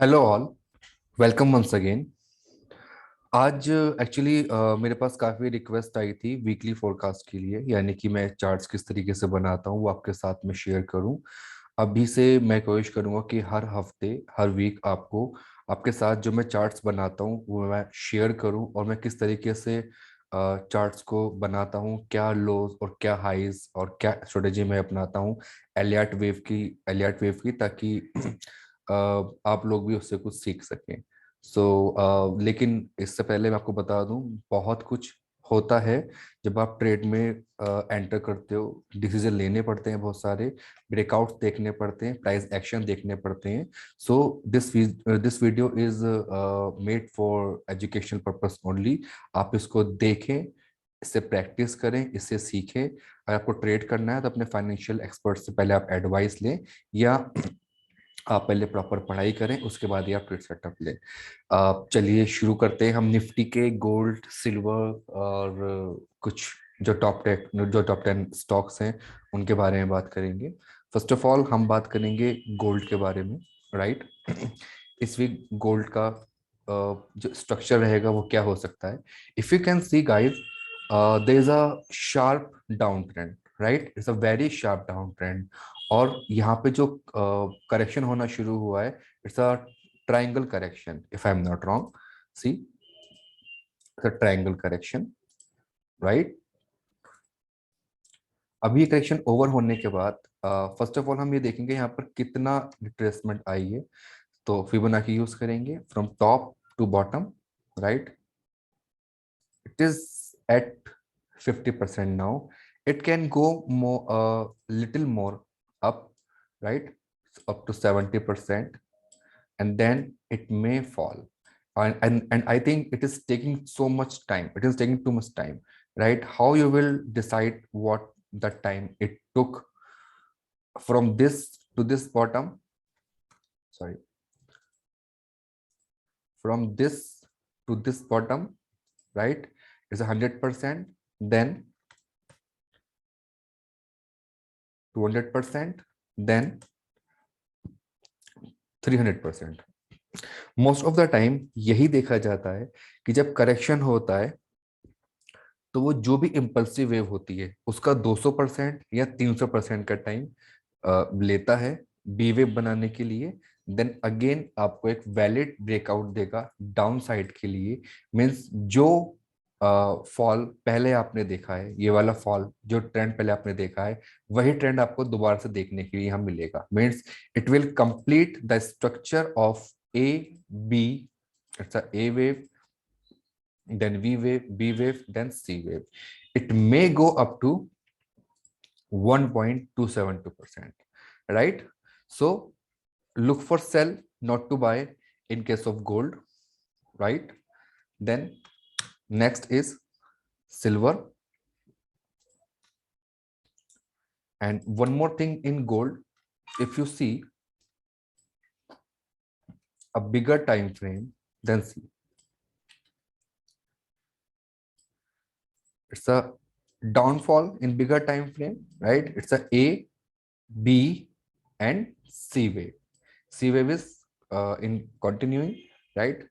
Hello all, welcome once again. आज actually मेरे पास काफ़ी रिक्वेस्ट आई थी वीकली फोरकास्ट के लिए, यानी कि मैं चार्ट्स किस तरीके से बनाता हूँ वो आपके साथ में शेयर करूँ। अभी से मैं कोशिश करूँगा कि हर हफ्ते हर वीक आपको आपके साथ जो मैं चार्ट्स बनाता हूँ वो मैं शेयर करूँ, और मैं किस तरीके से चार्ट्स को बनाता हूँ, क्या लोज और क्या हाईज और क्या स्ट्रेटेजी मैं अपनाता हूँ एलियट वेव की, ताकि आप लोग भी उससे कुछ सीख सकें। लेकिन इससे पहले मैं आपको बता दूं, बहुत कुछ होता है जब आप ट्रेड में एंटर करते हो। डिसीजन लेने पड़ते हैं, बहुत सारे ब्रेकआउट्स देखने पड़ते हैं, प्राइस एक्शन देखने पड़ते हैं। So this video is made for educational purpose only. आप इसको देखें, इससे प्रैक्टिस करें, इससे सीखें। अगर आपको ट्रेड करना है तो अपने फाइनेंशियल एक्सपर्ट से पहले आप एडवाइस लें, या आप पहले प्रॉपर पढ़ाई करें, उसके बाद ही आप ट्रेड सेटअप लें। चलिए शुरू करते हैं। हम निफ्टी के गोल्ड, सिल्वर और कुछ जो टॉप 10 स्टॉक्स हैं उनके बारे में बात करेंगे। फर्स्ट ऑफ ऑल हम बात करेंगे गोल्ड के बारे में, राइट। इस वीक गोल्ड का जो स्ट्रक्चर रहेगा वो क्या हो सकता है। If you can see guys, there is a sharp down trend, right. It's a very sharp down trend. और यहाँ पे जो करेक्शन होना शुरू हुआ है, it's a triangle correction, if I am not wrong. See, triangle correction, right. अभी correction over होने के बाद फर्स्ट ऑफ ऑल हम ये देखेंगे यहाँ पर कितना रिट्रेसमेंट आई है। तो फिबोनाची यूज करेंगे from top to bottom, right. It is at 50% now. It can go more, little more up, right, up to 70%, and then it may fall. And I think it is taking so much time. It is taking too much time, right? How you will decide what the time it took from this to this bottom? Sorry, from this to this bottom, right? Is 100%, then 200%, then 300%। Most of the time यही देखा जाता है कि जब correction होता है तो वो जो भी इम्पल्सिव वेव होती है उसका 200% या 300% का टाइम लेता है बी वेव बनाने के लिए। देन अगेन आपको एक वैलिड ब्रेकआउट देगा डाउन साइड के लिए। मीन्स जो फॉल पहले आपने देखा है, ये वाला फॉल जो ट्रेंड पहले आपने देखा है, वही ट्रेंड आपको दोबारा से देखने के लिए यहाँ मिलेगा। Means it will complete the structure of A B. It's a A wave, then V wave, B wave, then C wave. It may go up to 1.272%, right? So look for sell, not to buy in case of gold, right? Then next is silver. And one more thing in gold, if you see a bigger time frame, then see it's a downfall in bigger time frame, right? It's a B and C wave. C wave is in continuing, right?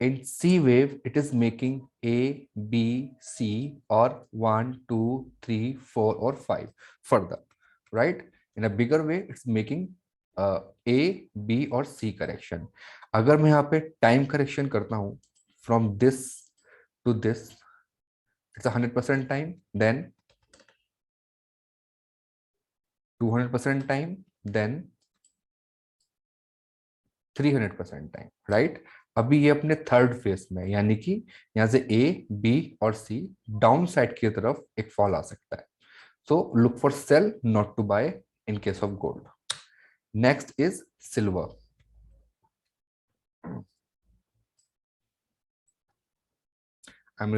In C wave, it is making A, B, C, or 1, 2, 3, 4, or 5 further, right? In a bigger way, it's making A, B, or C correction. अगर मैं यहाँ पे time correction करता हूँ from this to this, it's 100% time, then 200% time, then 300% time, right. अभी ये अपने third phase में, यानी कि यहाँ से ए, बी और सी डाउन साइड की तरफ एक फॉल आ सकता है। So look for sell, not to buy in case of gold. Next is silver. I'm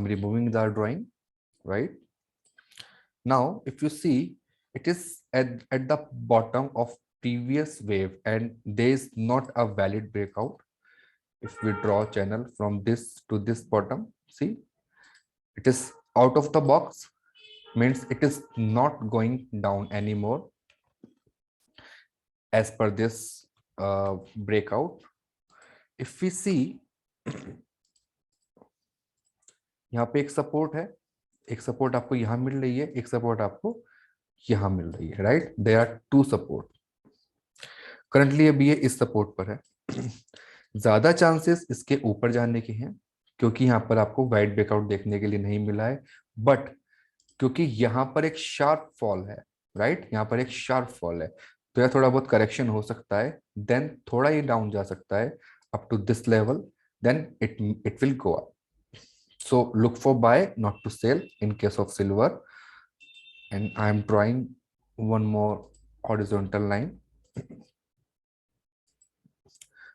removing the drawing, right? Now if you see, it is at the bottom of previous wave and there is not a valid breakout. If we draw channel from this to this bottom, see, it is out of the box, means it is not going down anymore as per this. breakout, if we see यहाँ पे एक support है, एक support आपको यहाँ मिल रही है, एक सपोर्ट आपको यहाँ मिल रही है, right? There are two support. Currently अभी ये इस सपोर्ट पर है। ज्यादा चांसेस इसके ऊपर जाने के हैं क्योंकि यहाँ पर आपको वाइड ब्रेकआउट देखने के लिए नहीं मिला है, बट क्योंकि यहाँ पर एक शार्प फॉल है, राइट? यहाँ पर एक शार्प फॉल है, तो यह थोड़ा बहुत करेक्शन हो सकता है, देन थोड़ा ही डाउन जा सकता है up to this level, then it will go up. So look for buy, not to sell in case of silver. And I am drawing one more horizontal line.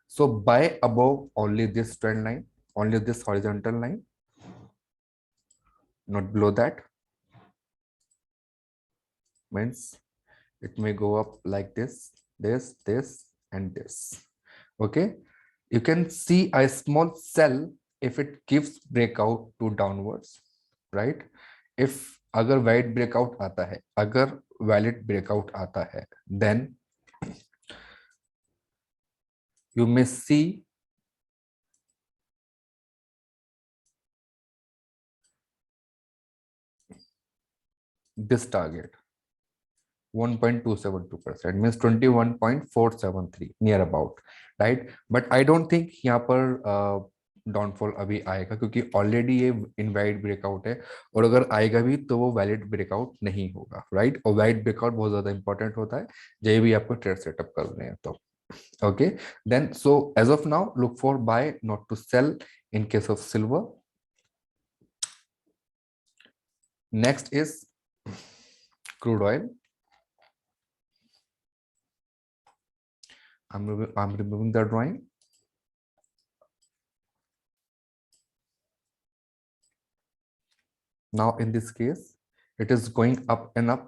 So buy above only this trend line, only this horizontal line, not below that. Means it may go up like this, and this. Okay, you can see a small sell if it gives breakout to downwards, right? if अगर wide breakout आता है, अगर valid breakout आता है, then you may see this target 1.272%, means 21.473 near about, right? But I don't think यहाँ पर downfall अभी आएगा क्योंकि ऑलरेडी ये इनवैलिड ब्रेकआउट है, और अगर आएगा भी तो वो वैलिड ब्रेकआउट नहीं होगा, राइट? और वैलिड ब्रेकआउट बहुत ज्यादा इंपॉर्टेंट होता है जब भी आपको ट्रेड सेटअप कर रहे हैं तो। okay, then so as of now look for buy, not to sell in case of silver. Next is crude oil. I'm removing the drawing. Now in this case it is going up and up.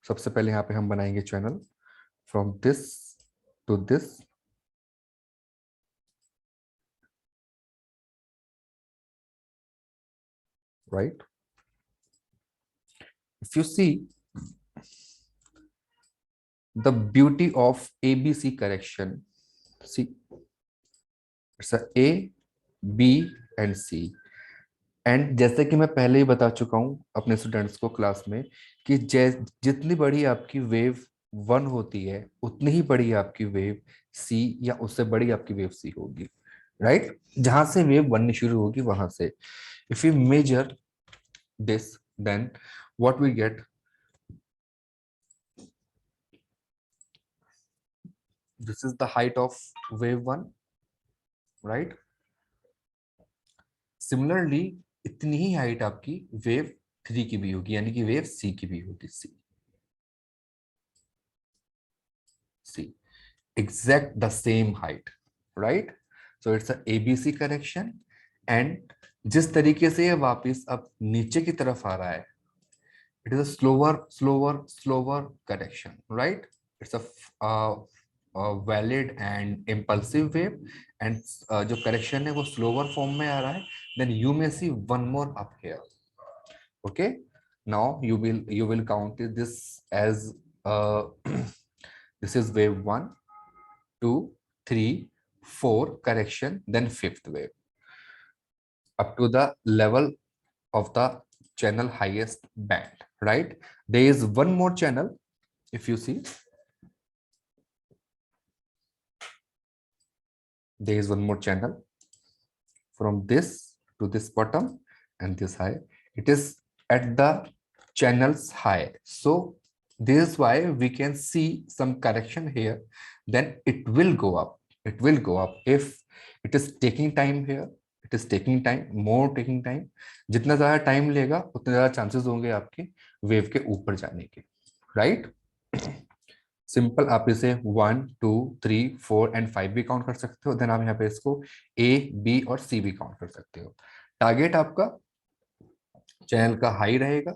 सबसे पहले यहाँ पे हम बनाएंगे channel from this to this, right? If you see the beauty of ABC correction, see it's a A, B and C. And जैसे कि मैं पहले ही बता चुका हूं अपने स्टूडेंट्स को क्लास में कि जितनी बड़ी आपकी वेव 1 होती है उतनी ही बड़ी आपकी वेव सी या उससे बड़ी आपकी वेव सी होगी, राइट? जहां से वेव बननी शुरू होगी वहां से if you measure this, then what we get, this is the height of wave 1, right? Similarly इतनी ही हाइट आपकी वेव 3 की भी होगी, यानी कि वेव सी की भी होगी, सी exact the same height, right? So it's a ABC correction, and जिस तरीके से ये वापस अब नीचे की तरफ आ रहा है, it is a slower correction, right? It's a valid and impulsive wave, and जो correction है वो slower form में आ रहा है, then you may see one more up here. Okay, now you will count this as this is wave 1, 2, 3, 4 correction, then fifth wave up to the level of the channel highest band, right? There is one more channel, if you see, there is one more channel from this to this bottom and this high. It is at the channel's high, so this is why we can see some correction here, then it will go up, it will go up. If it is taking time here, it is taking time, more taking time, जितना ज्यादा time लेगा उतने ज्यादा chances होंगे आपके wave के ऊपर जाने के, राइट? सिंपल, आप इसे 1, 2, 3, 4 एंड 5 भी काउंट कर सकते हो, देन आप यहाँ पे इसको ए, बी और सी भी काउंट कर सकते हो। टारगेट आपका चैनल का हाई रहेगा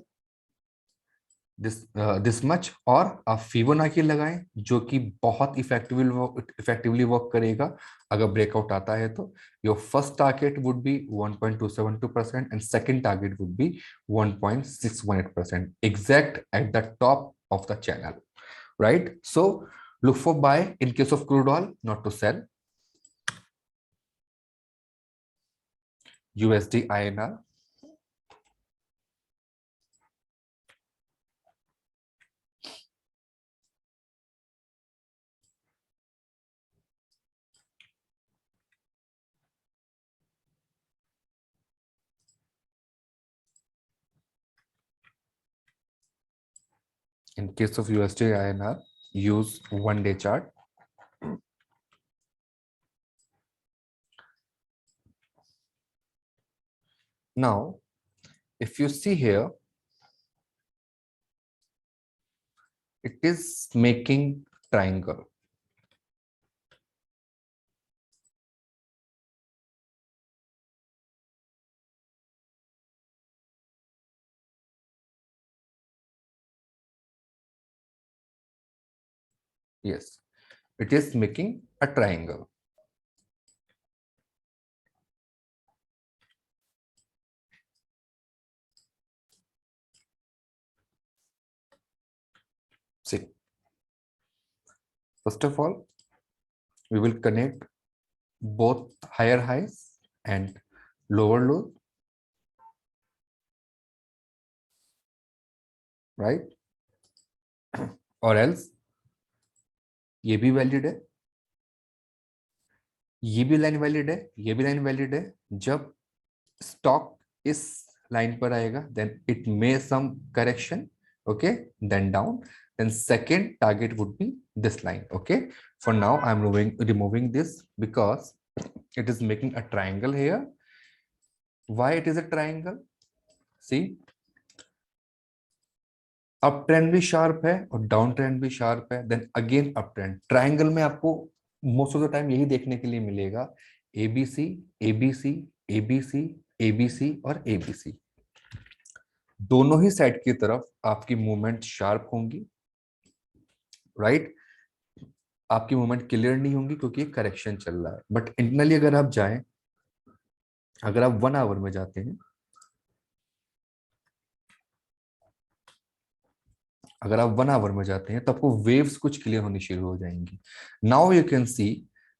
दिस मच, और आप फिबोनाची लगाएं जो कि बहुत इफेक्टिवली वर्क करेगा अगर ब्रेकआउट आता है तो। Your first target would B 1.272% and second target would B 1.618%, exact at the top of the channel, right? So Look for buy in case of crude oil, not to sell. USD INR. In case of USD INR, use 1-day chart. Now, if you see here, it is making triangle. Yes, it is making a triangle. See, first of all, we will connect both higher highs and lower lows, right? और else ये भी valid है, ये भी line valid है, ये भी line valid है. जब स्टॉक इस लाइन पर आएगा, then it may some correction, okay, then down, then second target would be this line. Okay, for now I'm removing this because it is making a triangle here. Why it is a triangle? See, up trend भी sharp है और down trend भी sharp है, then again up trend. Triangle में आपको most of the time यही देखने के लिए मिलेगा, एबीसी एबीसी एबीसी एबीसी और एबीसी. दोनों ही साइड की तरफ आपकी मूवमेंट शार्प होंगी, राइट? आपकी मूवमेंट क्लियर नहीं होंगी क्योंकि करेक्शन चल रहा है. बट इंटरनली अगर आप जाएं, अगर आप 1 आवर में जाते हैं, अगर आप 1 आवर में जाते हैं तो आपको वेव्स कुछ क्लियर होनी शुरू हो जाएंगी. Now you can see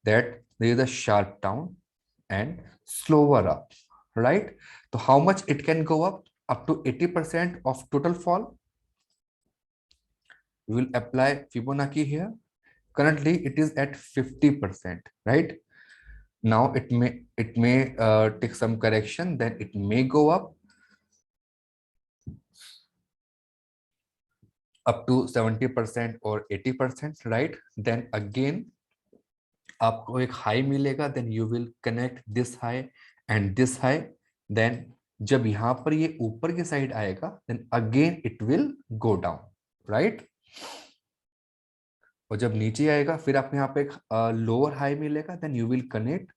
that there is a sharp down and slower up, right? तो how much it can go up to 80% of total fall. We will apply Fibonacci here. Currently it is at 50%, right? Now it may take some correction, then it may go up to 70% or 80%, right? Then again आपको एक high मिलेगा, then you will connect this high and this high. Then जब यहां पर ये ऊपर की side आएगा, then again it will go down, right? और जब नीचे आएगा फिर आपको यहाँ पे एक लोअर हाई मिलेगा, then you will connect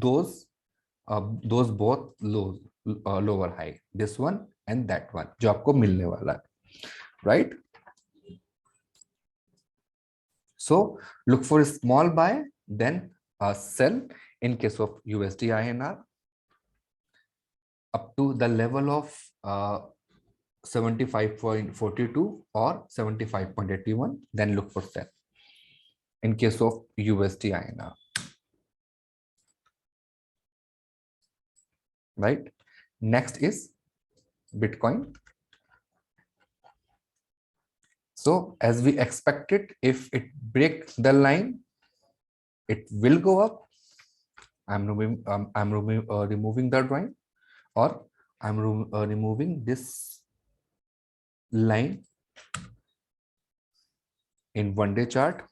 those both lower high, this one and that one, जो आपको मिलने वाला है, right? So look for a small buy, then a sell in case of USD INR up to the level of 75.42 or 75.81, then look for sell in case of USD INR, right? Next is Bitcoin. So as we expected, if it breaks the line, it will go up. I'm removing the drawing, or I'm removing this line in 1-day chart.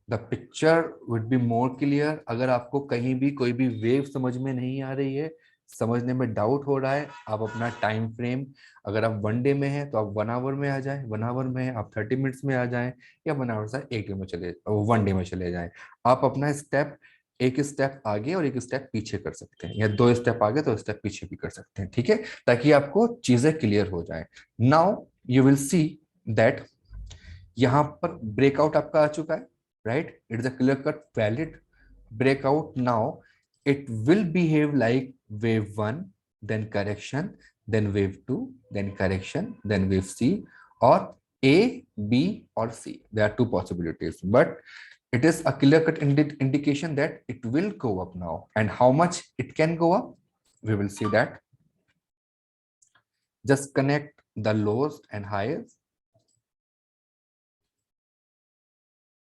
The picture would be more clear. अगर आपको कहीं भी कोई भी wave समझ में नहीं आ रही है, समझने में डाउट हो रहा है, आप अपना टाइम फ्रेम, अगर आप 1 डे में हैं तो आप 1 आवर में आ जाएं, 1 आवर में आप 30 मिनट्स में आ जाएं, या 1 आवर से 1 डे में 1 डे में चले जाएं. आप अपना स्टेप, एक स्टेप आगे और एक स्टेप पीछे कर सकते हैं, या 2 स्टेप आगे 2 स्टेप पीछे भी कर सकते हैं, ठीक है? ताकि आपको चीजें क्लियर हो जाए. Now you will see that यहाँ पर ब्रेकआउट आपका आ चुका है, right? It is a clear cut valid breakout. Now it will behave like wave 1, then correction, then wave 2, then correction, then wave C, or A, B, or C. There are two possibilities, but it is a clear-cut indication that it will go up now. And how much it can go up, we will see that. Just connect the lows and highs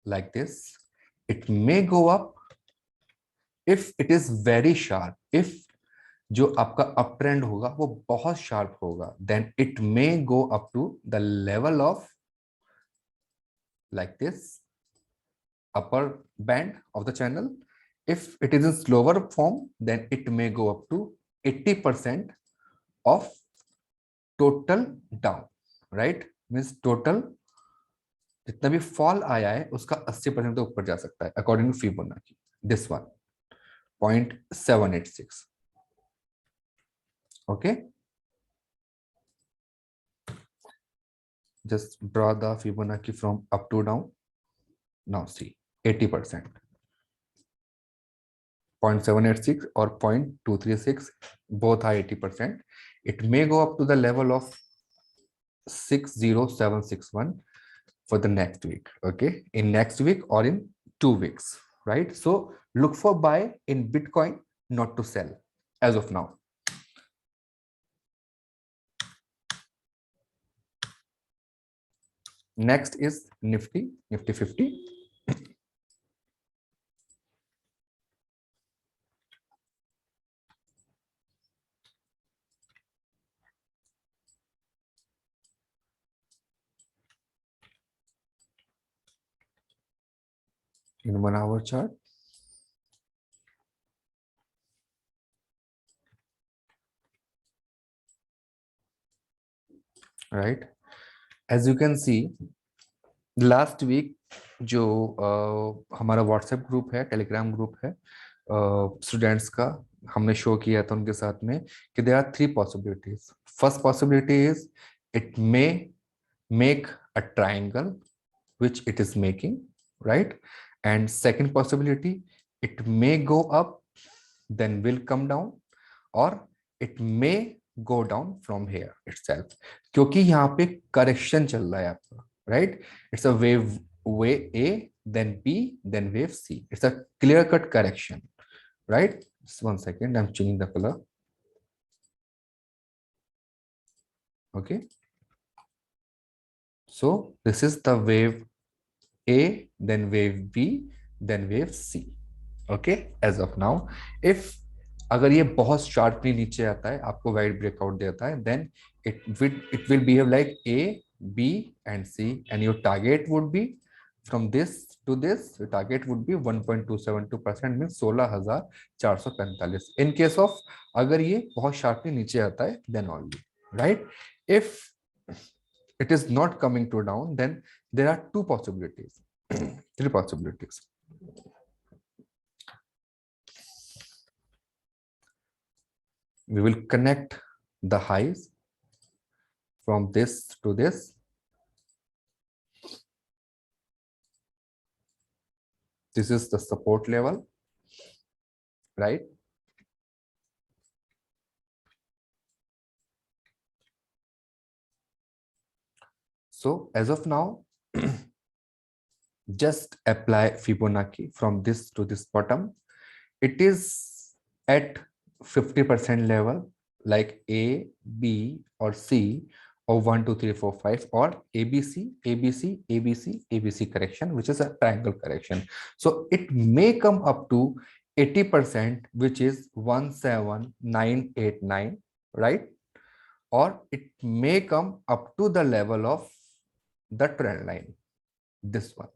like this. It may go up if it is very sharp. If जो आपका up trend होगा वो बहुत sharp होगा, then it may go up to the level of like this upper band of the channel. If it is in slower form, then it may go up to 80% of total down, right? Means total जितना भी fall आया है उसका 80% तो ऊपर जा सकता है according to Fibonacci. This one 0.786. Okay, just draw the Fibonacci from up to down. Now see 80%, 0.786 or 0.236, both are 80%. It may go up to the level of 60761 for the next week. Okay, in next week or in 2 weeks, right? So look for buy in Bitcoin, not to sell as of now. Next is Nifty 50. In 1 hour chart. Right, as you can see, last week जो हमारा WhatsApp group है, Telegram group है students का, हमने show किया था उनके साथ में कि there are 3 possibilities. First possibility is it may make a triangle which it is making, right? And second possibility, it may go up then will come down, or it may go down from here itself, क्योंकि यहाँ पे correction चल रहा है आपका, right? It's a wave A, then B, then wave C. It's a clear cut correction, right? Just 1 second, I'm changing the color. Okay, so this is the wave A, then wave B, then wave C. Okay, as of now, if अगर ये बहुत sharply नीचे आता है, आपको wide breakout देता है, then it will behave like A, B and C, and your target would be from this to this. The target would be 1.272%, means 16,445. in case of अगर ये बहुत शार्पली नीचे आता है, then only, right? If it is not coming to down, then there are 2 possibilities, 3 possibilities. We will connect the highs from this to this. This is the support level, right? So as of now, just apply Fibonacci from this to this bottom. It is at 50% level, like A, B, or C, or 1, 2, 3, 4, 5, or ABC, ABC, ABC, ABC correction, which is a triangle correction. So it may come up to 80%, which is 17989, right? Or it may come up to the level of the trend line, this one.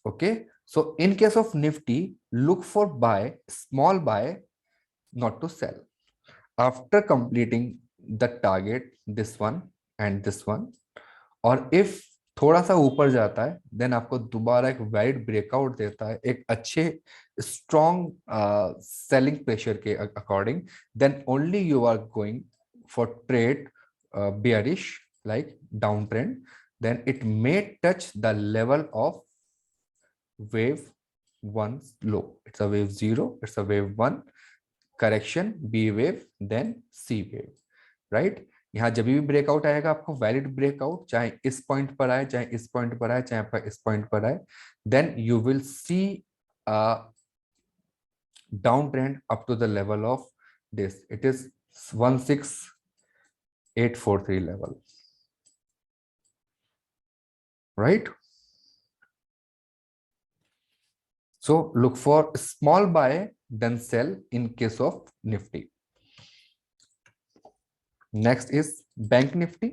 Okay, so in case of Nifty, look for buy, small buy, not to sell. After completing the target, this one and this one, और if थोड़ा सा ऊपर जाता है, then आपको दोबारा एक wide breakout देता है एक अच्छे स्ट्रॉन्ग सेलिंग प्रेशर के according, then only you are going for trade bearish, like downtrend, then it may touch the level of wave 1 low. It's a wave 0, it's a wave 1 correction, B wave, then C wave, right? यहाँ जब भी breakout आएगा आपको valid breakout, चाहे इस point पर आए, चाहे इस पॉइंट पर आए, चाहे आपका इस पॉइंट पर आए, then you will see down trend up to the level of this, it is 16843 level, right? So look for small buy then sell in case of Nifty. Next is Bank Nifty.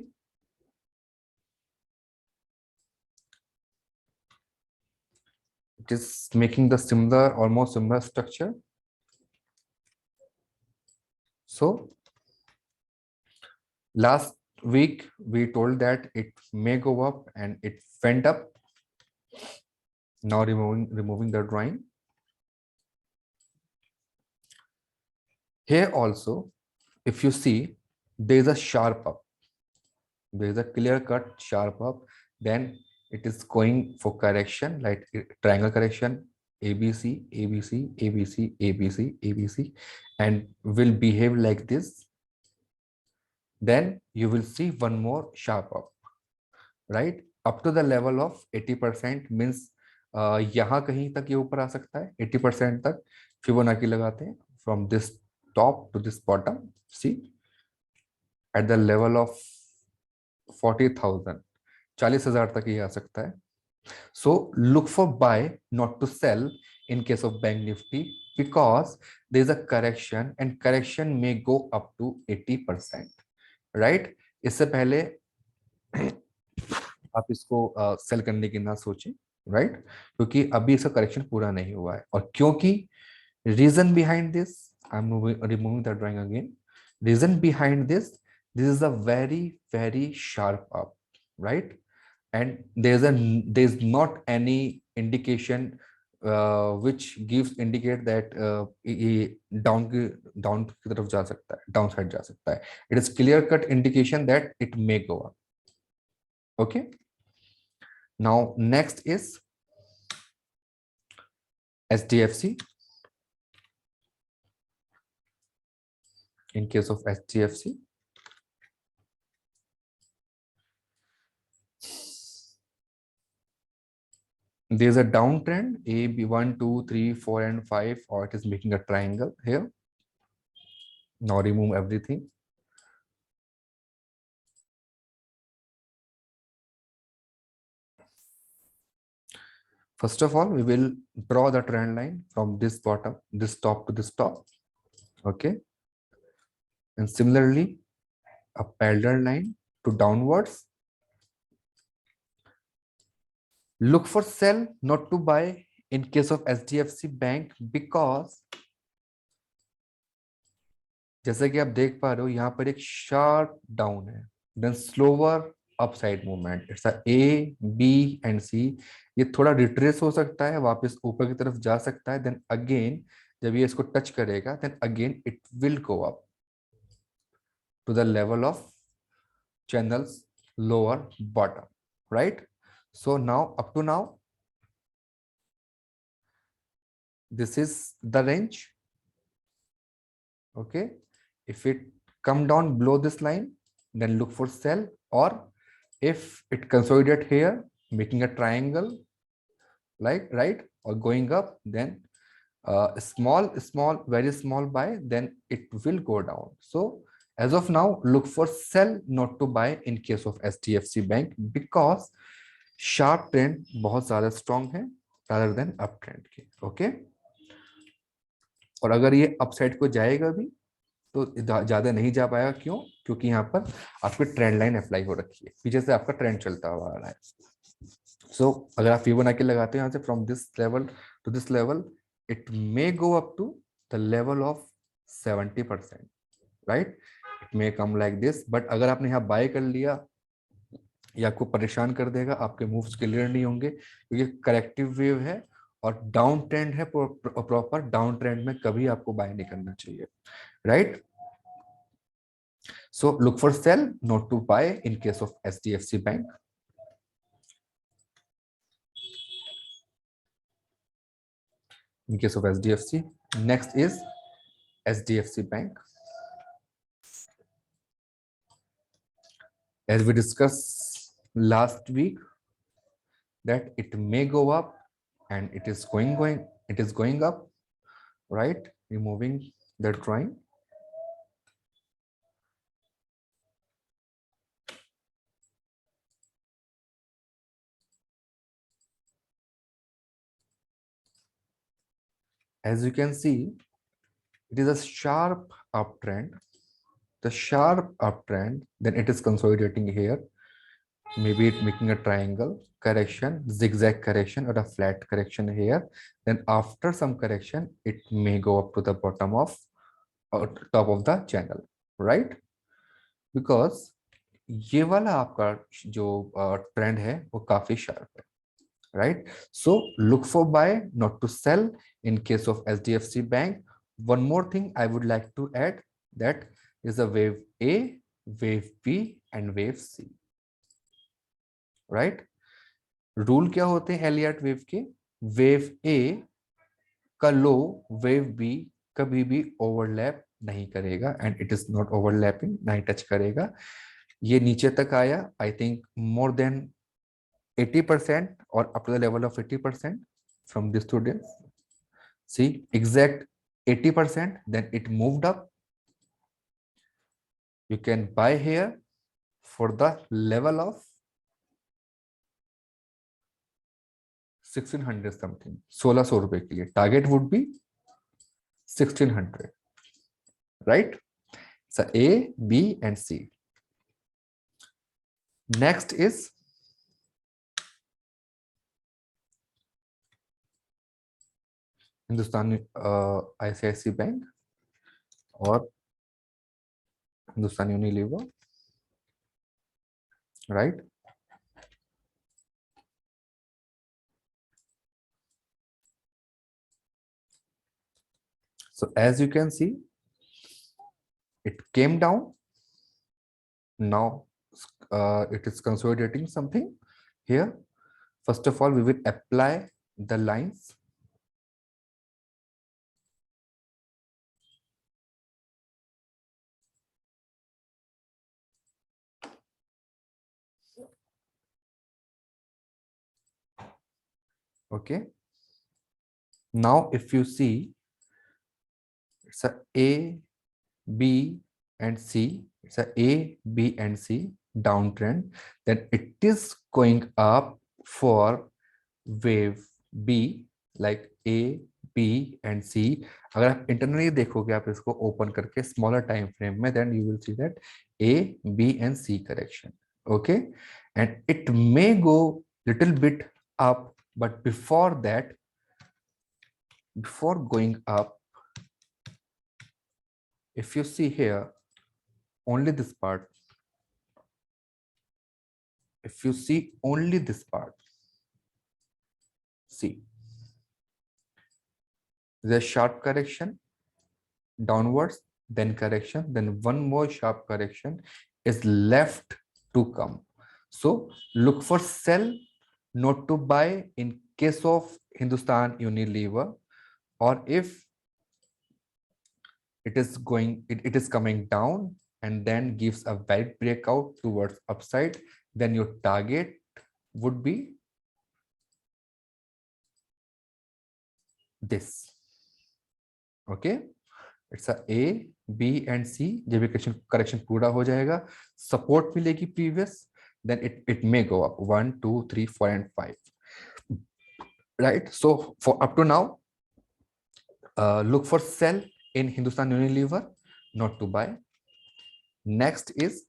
It is making the similar, almost similar structure. So last week we told that it may go up and it went up. Now removing the drawing. Here also, if you see, there is a sharp up. There is a clear cut sharp up. Then it is going for correction, like triangle correction, ABC, ABC, ABC, ABC, ABC, and will behave like this. Then you will see one more sharp up, right? Up to the level of 80% means यहाँ कहीं तक ये ऊपर आ सकता है 80% तक Fibonacci लगाते हैं from this top to this bottom. See, at the level of 40,000, 40,000 तक ये आ सकता है. So look for buy, not to sell in case of Bank Nifty, because there is a correction and correction may go up to 80%, right? इससे पहले आप इसको cell करने की ना सोचें, राइट? क्योंकि अभी इसका करेक्शन पूरा नहीं हुआ है, और क्योंकि reason behind this, I am removing the drawing again. Reason behind this is a very sharp up, right? And there is not any indication which gives indicate that ये down की तरफ जा सकता है, डाउन साइड जा सकता है. It is clear cut indication that it may go up. Okay. Now next is SDFC. In case of SDFC, there is a downtrend A, B, 1, 2, 3, 4, and 5, or it is making a triangle here. Now remove everything. First of all, we will draw the trend line from this bottom, this top to this top. Okay. And similarly, a parallel line to downwards. Look for sell, not to buy in case of SDFC Bank, because जैसे कि आप देख पा रहे हो यहाँ पर एक शार्प डाउन है, then slower upside movement. It's A, B and C. ये थोड़ा रिट्रेस हो सकता है, वापस ऊपर की तरफ जा सकता है, देन अगेन जब ये इसको टच करेगा, then again it will go up to the level of channels lower bottom, right? So now up to now this is the range. Okay, if it come down below this line, then look for sell, or if it consolidate here making a triangle, like, right, or going up, then small very small buy, then it will go down. So as of now, look for sell, not to buy in case of SDFC Bank, because sharp trend बहुत ज्यादा strong है rather than up trend के. Okay, और अगर ये upside को जाएगा भी तो ज्यादा नहीं जा पाएगा. क्यों? क्योंकि यहाँ पर आपकी ट्रेंड लाइन अप्लाई हो रखी है, पीछे से आपका ट्रेंड चलता हुआ आ रहा है. सो अगर आप फिबोनाची लगाते हो यहाँ से from this level to this level, it may go up to the level of 70%, right? It may come like this, but अगर आपने यहाँ बाय कर लिया, ये आपको परेशान कर देगा, आपके मूव्स क्लियर नहीं होंगे, क्योंकि करेक्टिव वेव है और डाउन ट्रेंड है. प्रॉपर डाउन ट्रेंड में कभी आपको बाय नहीं करना चाहिए, राइट? So look for sell, not to buy in case of SDFC bank. In case of SDFC, next is SDFC Bank. As we discussed last week, that it may go up and it is going up, right? Removing the drawing. As you can see, it is a sharp uptrend. The sharp uptrend, then it is consolidating here. Maybe it making a triangle correction, zigzag correction, or a flat correction here. Then after some correction, it may go up to the bottom of or top of the channel, right? Because ये वाला आपका जो trend है वो काफी sharp है, right? So look for buy, not to sell in case of SDFC Bank. One more thing I would like to add, that is a wave A, wave B and wave C, right? Rule क्या होते हैं Elliott wave के? Wave ए का लो wave B कभी भी overlap नहीं करेगा, and it is not overlapping, नहीं टच करेगा. ये नीचे तक आया, I think more than 80% or up to the level of 80% from the students. See, exact 80%, then it moved up. You can buy here for the level of 1600 something, 1600 रुपए के लिए target would be 1600, right? So A, B and C. Next is Hindustani ICICI bank और Hindustan Unilever, right? So as you can see, it came down. Now it is consolidating something here. First of all, we will apply the lines. Okay. Now, if you see, it's a B and C. It's a B and C downtrend. Then it is going up for wave B, like A, B and C. अगर आप internally देखोगे आप इसको open करके smaller time frame में, then you will see that A, B and C correction. Okay, and it may go little bit up, but before that, before going up, if you see here, only this part, if you see only this part, see, there's a sharp correction downwards, then correction, then one more sharp correction is left to come. So look for sell, not to buy in case of Hindustan Unilever, or if it is going, it is coming down and then gives a wide breakout towards upside, then your target would be this. Okay, it's a B and C. जब ये correction पूरा हो जाएगा, support मिलेगी previous, then it may go up 1, 2, 3, 4 and 5, right? So for up to now, look for sell in Hindustan Unilever, not to buy. Next is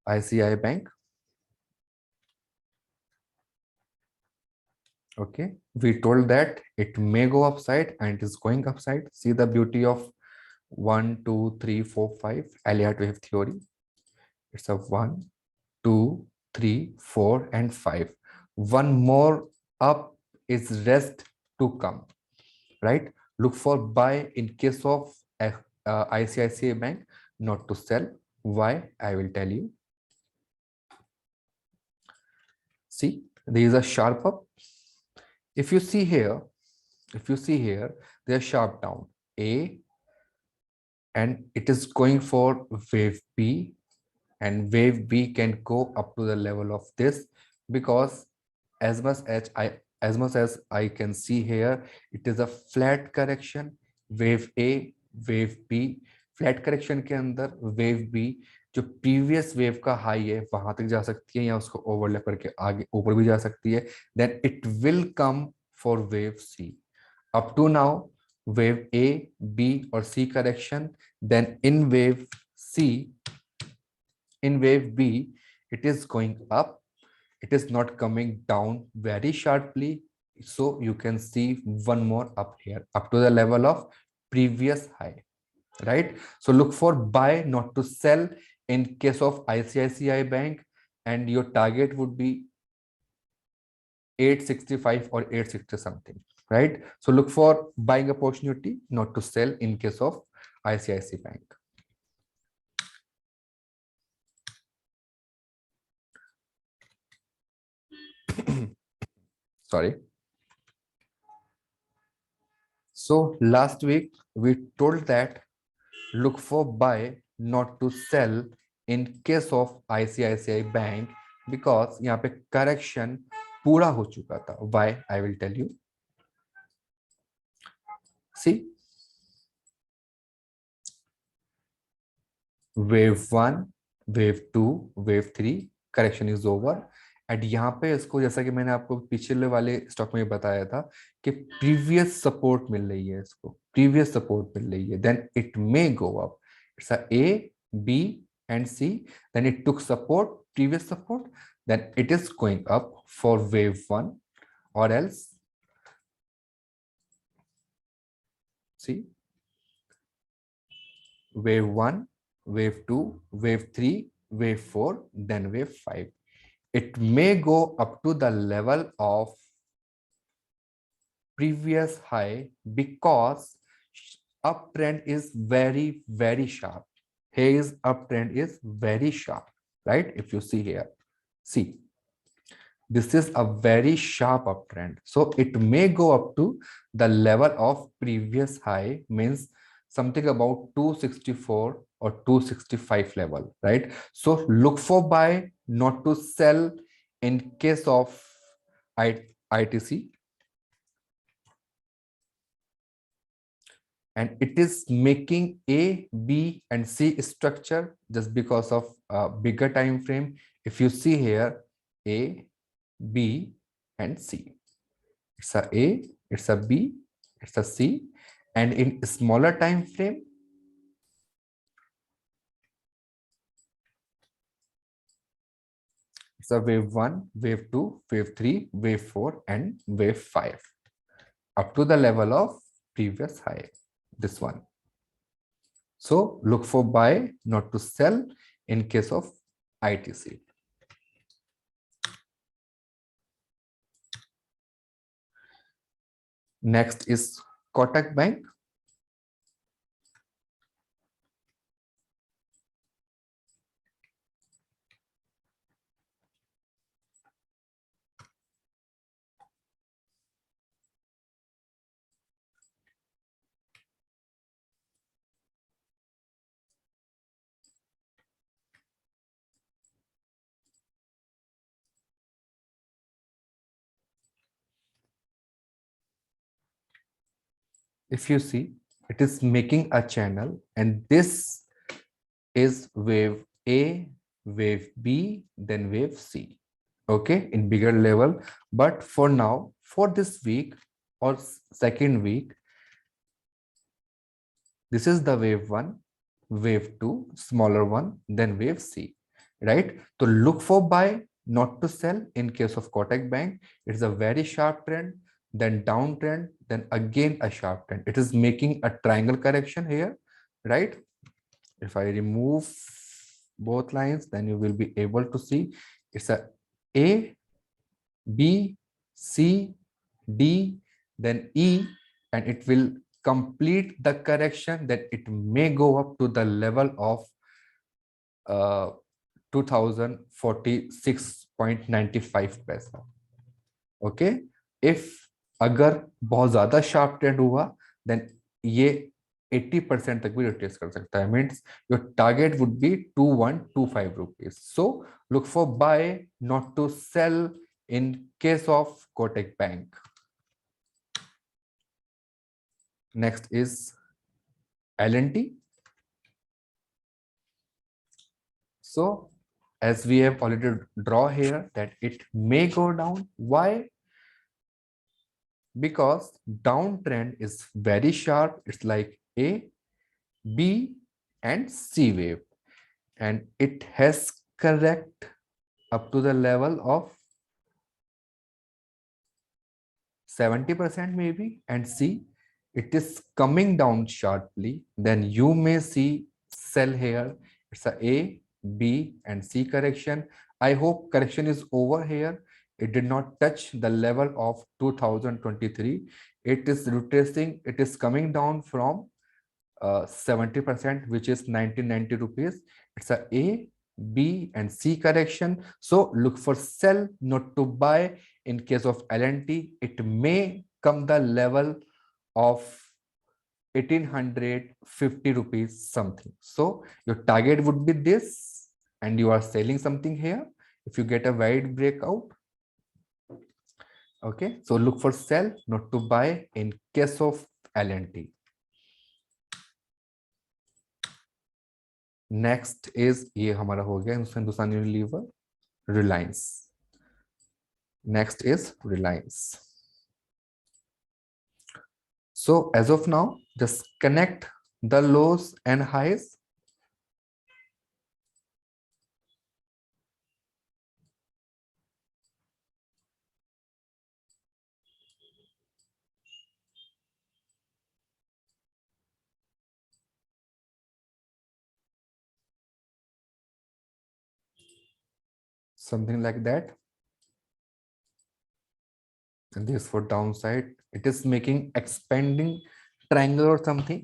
ICICI Bank. Okay, we told that it may go upside and it is going upside. See the beauty of 1, 2, 3, 4, 5 Elliott wave theory. It's a 1, 2, 3, 4 and 5. One more up is rest to come, right? Look for buy in case of ICICI Bank, not to sell. Why? I will tell you. See, there is a sharp up. If you see here, there's sharp down. A, and it is going for wave B, and wave B can go up to the level of this, because as much as I can see here, it is a flat correction. Wave A, wave B, flat correction के अंदर wave B जो previous wave का high है वहां तक जा सकती है, या उसको ओवरलैप करके आगे ऊपर भी जा सकती है, then it will come for wave C. Up to now wave A, B or C correction, then in wave C, in wave B, it is going up, it is not coming down very sharply, so you can see one more up here up to the level of previous high, right? So look for buy, not to sell in case of ICICI Bank, and your target would be 865 or 860 something, right? So look for buying opportunity, not to sell in case of ICICI Bank. Sorry. So last week we told that look for buy, not to sell in case of ICICI Bank, because यहाँ पे correction पूरा हो चुका था. Why? I will tell you. See, wave 1, wave 2, wave 3 correction is over. And यहाँ पे इसको, जैसा कि मैंने आपको पिछले वाले स्टॉक में बताया था कि प्रीवियस सपोर्ट मिल रही है, इसको प्रीवियस सपोर्ट मिल रही है, then it may go up. It's a A, B and C, then it took support, previous support, then it is going up for wave 1, और else see wave 1, wave 2, wave 3, wave 4, then wave 5. It may go up to the level of previous high because uptrend is very sharp. His uptrend is very sharp, right? If you see here, see, this is a very sharp uptrend, so it may go up to the level of previous high, means something about 264 or 265 level, right? So look for buy, not to sell in case of ITC. And it is making A, B and C structure just because of a bigger time frame. If you see here, A, B and C, it's a A, it's a B, it's a C, and in smaller time frame, it's a wave 1, wave 2, wave 3, wave 4 and wave 5 up to the level of previous high, this one. So look for buy, not to sell in case of ITC. Next is Kotak Bank. If you see, it is making a channel, and this is wave A, wave B, then wave C. Okay, in bigger level. But for now, for this week or second week, this is the wave 1, wave 2, smaller one, then wave C, right? So look for buy, not to sell in case of Kotak Bank. It's a very sharp trend, then downtrend, then again a sharp trend. It is making a triangle correction here, right? If I remove both lines, then you will be able to see it's A, B, C, D, then E, and it will complete the correction that it may go up to the level of 2046.95 पैसा. Okay, if अगर बहुत ज्यादा sharp trend हुआ, then ये 80% तक भी retrace कर सकता है. Means your target would be 2125 rupees. So look for buy, not to sell in case of Kotak Bank. Next is L&T. So as we have already draw here that it may go down. Why? Because downtrend is very sharp. It's like A, B and C wave, and it has correct up to the level of 70% maybe, and see it is coming down sharply. Then you may see sell here. It's a B and C correction. I hope correction is over here. It did not touch the level of 2023. It is retracing. It is coming down from 70%, which is 1990 rupees. It's a B and C correction. So look for sell, not to buy. In case of L&T, it may come the level of 1850 rupees something. So your target would be this, and you are selling something here. If you get a wide breakout, okay, so look for sell, not to buy in case of L&T. Next is, ये हमारा हो गया Hindustan Unilever, Reliance. Next is Reliance. So as of now just connect the lows and highs. Something like that. And this for downside, it is making expanding triangle or something,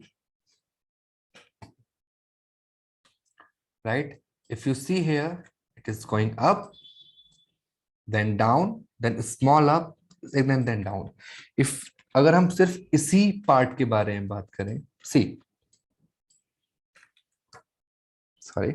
right? If you see here, it is going up, then down, then small up, and then down. If अगर हम सिर्फ इसी part के बारे में बात करें, see, sorry,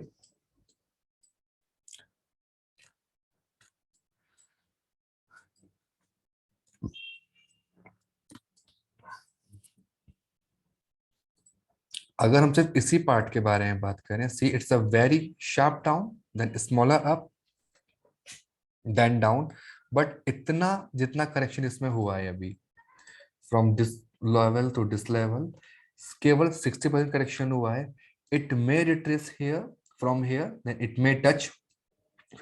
अगर हम सिर्फ इसी पार्ट के बारे में बात करें, see it's a very sharp down, then smaller up, then down. But इतना जितना करेक्शन इसमें हुआ है अभी, from this level to this level, केवल 60% करेक्शन हुआ है. It may retrace here, from here, then it may touch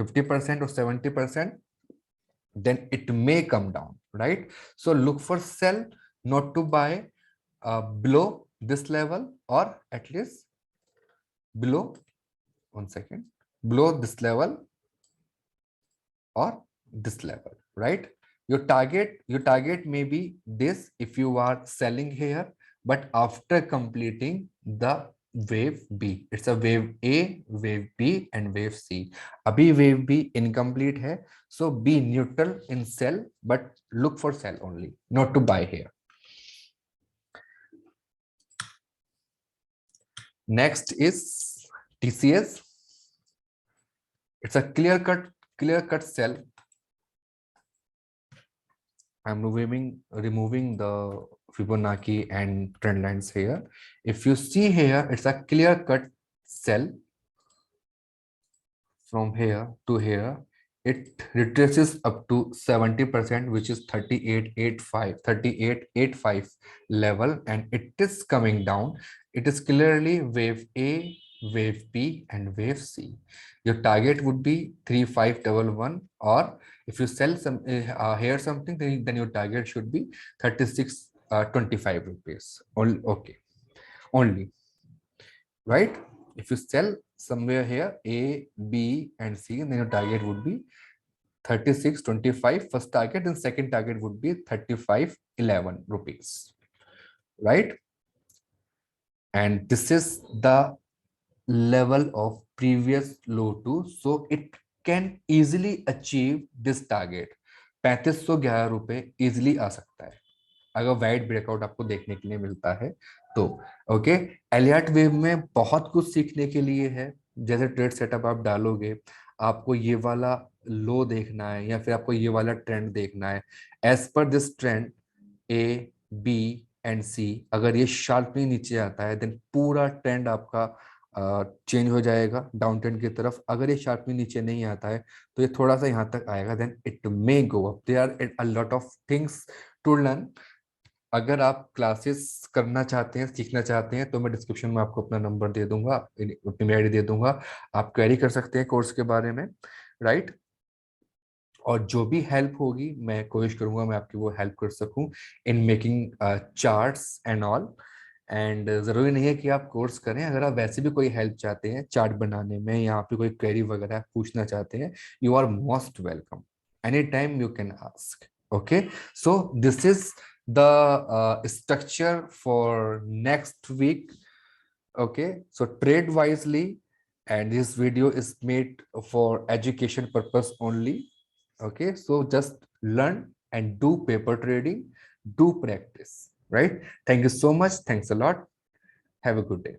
50% or 70%, then it may come down, right? So look for sell, not to buy below this level, or at least below, one second, below this level or this level, right? Your target may be this if you are selling here, but after completing the wave B. It's a wave A, wave B and wave C. Abhi wave B incomplete hai, so be neutral in sell, but look for sell only, not to buy here. Next is TCS. It's a clear cut sell. I'm removing the Fibonacci and trend lines here. If you see here, it's a clear cut sell from here to here. It retraces up to 70%, which is 38.85 level, and it is coming down. It is clearly wave A, wave B and wave C. Your target would be 3511, or if you sell some here something, then your target should be 3625 rupees. Okay, only, right? If you sell somewhere here A, B and C, then your target would be 3625 first target, and second target would be 3511 rupees, right? And this is the level of previous low to, so it can easily achieve this target. 3511 रुपए easily आ सकता है अगर wide breakout आपको देखने के लिए मिलता है. तो ओके, एलियट वेव में बहुत कुछ सीखने के लिए है। जैसे ट्रेड सेटअप आप डालोगे, आपको ये वाला लो देखना है या फिर आपको ये वाला ट्रेंड देखना है। As per this trend A, B and C, अगर ये शार्पली नीचे आता है देन पूरा ट्रेंड आपका चेंज हो जाएगा डाउन ट्रेंड की तरफ। अगर ये शार्पली नीचे नहीं आता है तो ये थोड़ा सा यहाँ तक आएगा, then it may go up. There are a lot of things to learn. अगर आप क्लासेस करना चाहते हैं, सीखना चाहते हैं, तो मैं डिस्क्रिप्शन में आपको अपना नंबर दे दूंगा, अपनी मेल आईडी दे दूंगा। आप क्वेरी कर सकते हैं कोर्स के बारे में, राइट। और जो भी हेल्प होगी मैं कोशिश करूंगा मैं आपकी वो हेल्प कर सकूं in making charts and all. And जरूरी नहीं है कि आप कोर्स करें, अगर आप वैसे भी कोई हेल्प चाहते हैं चार्ट बनाने में या आप कोई क्वेरी वगैरह पूछना चाहते हैं, you are most welcome, any time you can ask. Okay, so this is the structure for next week. Okay, so trade wisely, and this video is made for education purpose only. Okay, so just learn and do paper trading, do practice, right? Thank you so much, thanks a lot, have a good day.